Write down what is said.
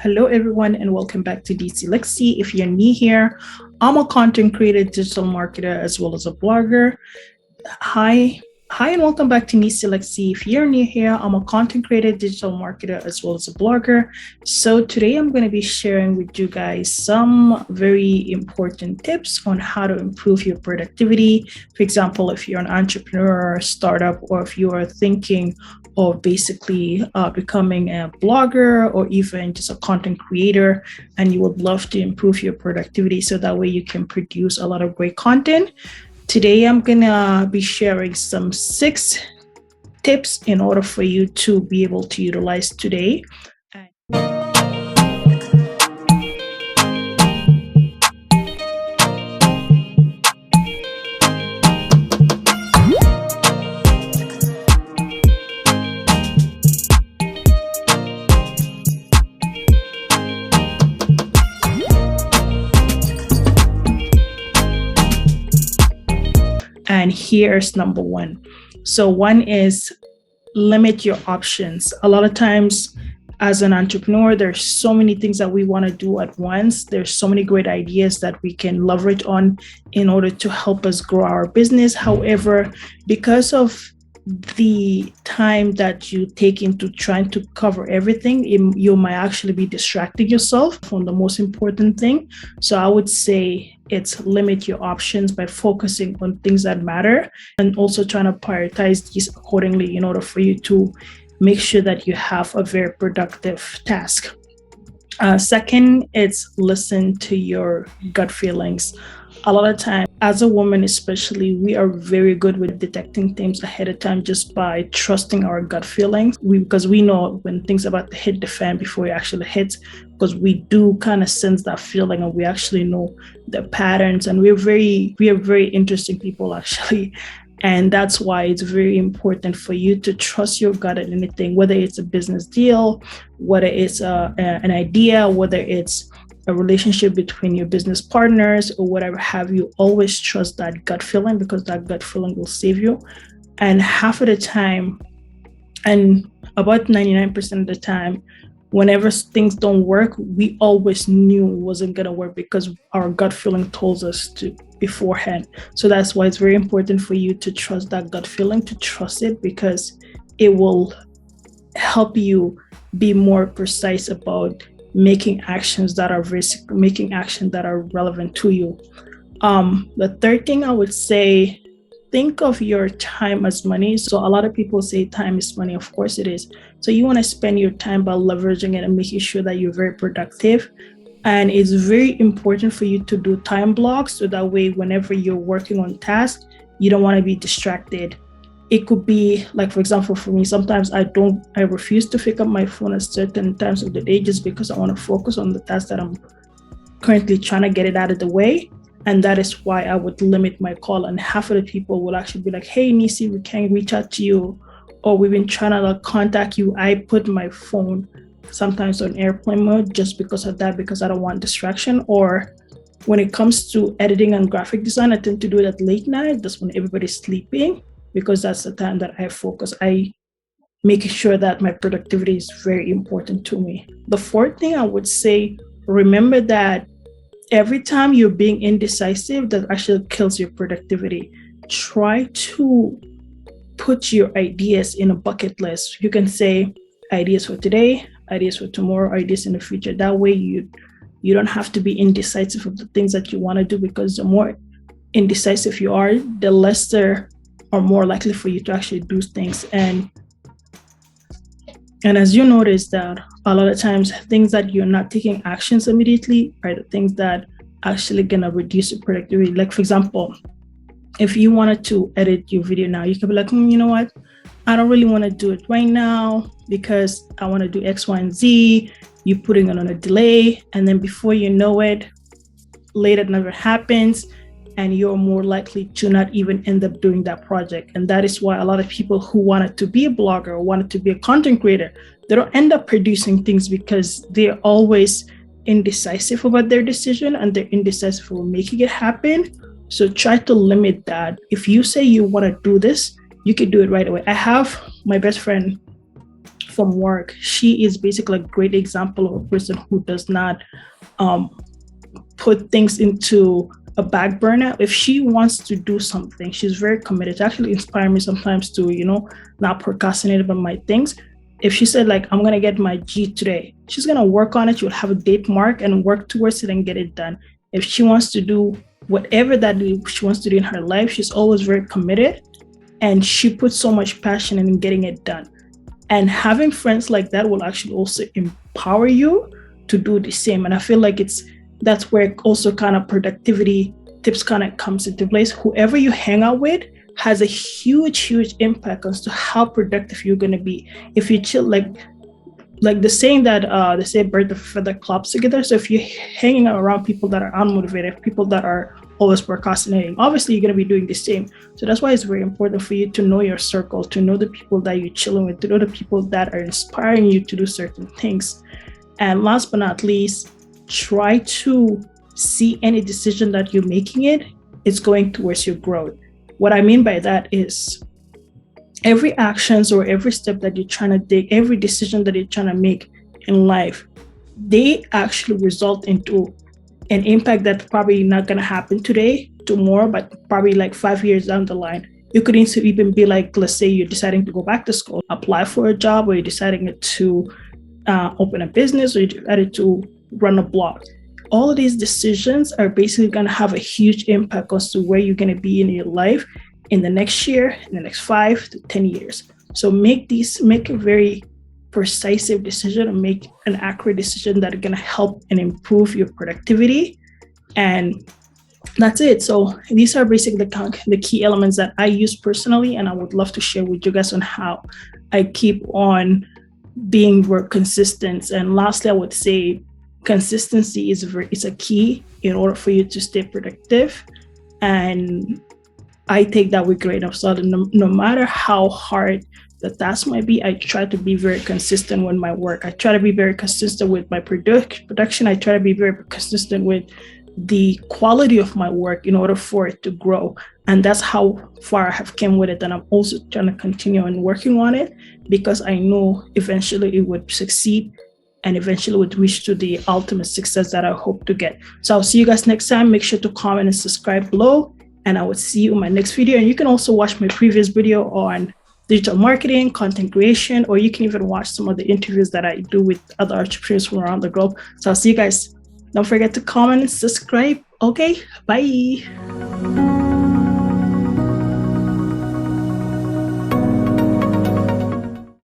Hello, everyone, and welcome back to Lexy. If you're new here, I'm a content creator, digital marketer, as well as a blogger. Hi, and welcome back to Neecee. If you're new here, I'm a content creator, digital marketer, as well as a blogger. So today I'm going to be sharing with you guys some very important tips on how to improve your productivity. For example, if you're an entrepreneur, a startup, or if you are thinking of basically becoming a blogger or even just a content creator, and you would love to improve your productivity so that way you can produce a lot of great content. Today, I'm gonna be sharing some 6 tips in order for you to be able to utilize today. And here's number 1. So one is limit your options. A lot of times as an entrepreneur, there's so many things that we want to do at once. There's so many great ideas that we can leverage on in order to help us grow our business. However, because of the time that you take into trying to cover everything, you might actually be distracting yourself from the most important thing. So I would say it's limit your options by focusing on things that matter and also trying to prioritize these accordingly in order for you to make sure that you have a very productive task. Second, it's listen to your gut feelings. A lot of time, as a woman especially, we are very good with detecting things ahead of time just by trusting our gut feelings. Because we know when things are about to hit the fan before it actually hits, because we do kind of sense that feeling and we actually know the patterns, and we are very interesting people actually. And that's why it's very important for you to trust your gut at anything, whether it's a business deal, whether it's an idea, whether it's a relationship between your business partners or whatever have you. Always trust that gut feeling, because that gut feeling will save you. And half of the time, and about 99% of the time, whenever things don't work, we always knew it wasn't going to work because our gut feeling told us to beforehand. So that's why it's very important for you to trust that gut feeling, to trust it, because it will help you be more precise about making actions that are relevant to you. The third thing I would say, think of your time as money. So a lot of people say time is money. Of course it is. So you want to spend your time by leveraging it and making sure that you're very productive. And it's very important for you to do time blocks so that way whenever you're working on tasks, you don't want to be distracted. It could be like, for example, for me, sometimes I refuse to pick up my phone at certain times of the day just because I want to focus on the task that I'm currently trying to get it out of the way. And that is why I would limit my call. And half of the people will actually be like, hey, Neecee, we can't reach out to you, or we've been trying to contact you. I put my phone sometimes on airplane mode just because of that, because I don't want distraction. Or when it comes to editing and graphic design, I tend to do it at late night. That's when everybody's sleeping, because that's the time that I focus. I make sure that my productivity is very important to me. The fourth thing I would say, remember that every time you're being indecisive, that actually kills your productivity. Try to put your ideas in a bucket list. You can say ideas for today, ideas for tomorrow, ideas in the future. That way you don't have to be indecisive of the things that you want to do, because the more indecisive you are, the less there are more likely for you to actually do things. And as you notice that a lot of times things that you're not taking actions immediately are the things that actually gonna reduce your productivity. Like, for example, if you wanted to edit your video now, you could be like, you know what? I don't really want to do it right now because I want to do X, Y, and Z. You're putting it on a delay. And then before you know it, later it never happens. And you're more likely to not even end up doing that project. And that is why a lot of people who wanted to be a blogger or wanted to be a content creator, they don't end up producing things because they're always indecisive about their decision, and they're indecisive about making it happen. So try to limit that. If you say you want to do this, you can do it right away. I have my best friend from work, she is basically a great example of a person who does not put things into a back burner. If she wants to do something, she's very committed. It actually inspires me sometimes to, not procrastinate about my things. If she said, like, I'm going to get my G today, she's going to work on it. She'll have a date mark and work towards it and get it done. If she wants to do whatever that she wants to do in her life, she's always very committed. And she puts so much passion in getting it done. And having friends like that will actually also empower you to do the same. And I feel like that's where also kind of productivity tips kind of comes into place. Whoever you hang out with has a huge impact as to how productive you're going to be. If you chill, like the saying that they say birds of feather clubs together. So if you're hanging out around people that are unmotivated, people that are always procrastinating, obviously you're going to be doing the same. So that's why it's very important for you to know your circle, to know the people that you're chilling with, to know the people that are inspiring you to do certain things. And last but not least, try to see any decision that you're making it's going towards your growth. What I mean by that is every actions or every step that you're trying to take, every decision that you're trying to make in life, they actually result into an impact that's probably not going to happen today, tomorrow, but probably like 5 years down the line. It could even be like, let's say you're deciding to go back to school, apply for a job, or you're deciding to open a business, or you decided to run a blog. All of these decisions are basically going to have a huge impact as to where you're going to be in your life in the next year, in the next 5 to 10 years. So make a very precise decision and make an accurate decision that are going to help and improve your productivity. And that's it. So these are basically the key elements that I use personally, and I would love to share with you guys on how I keep on being more consistent. And lastly, I would say consistency is a key in order for you to stay productive. And I take that with grain of salt. And no matter how hard the task might be, I try to be very consistent with my work. I try to be very consistent with my production. I try to be very consistent with the quality of my work in order for it to grow. And that's how far I have come with it. And I'm also trying to continue on working on it, because I know eventually it would succeed and eventually would reach to the ultimate success that I hope to get. So I'll see you guys next time. Make sure to comment and subscribe below, and I will see you in my next video. And you can also watch my previous video on digital marketing, content creation, or you can even watch some of the interviews that I do with other entrepreneurs from around the globe. So I'll see you guys. Don't forget to comment and subscribe. Okay, bye.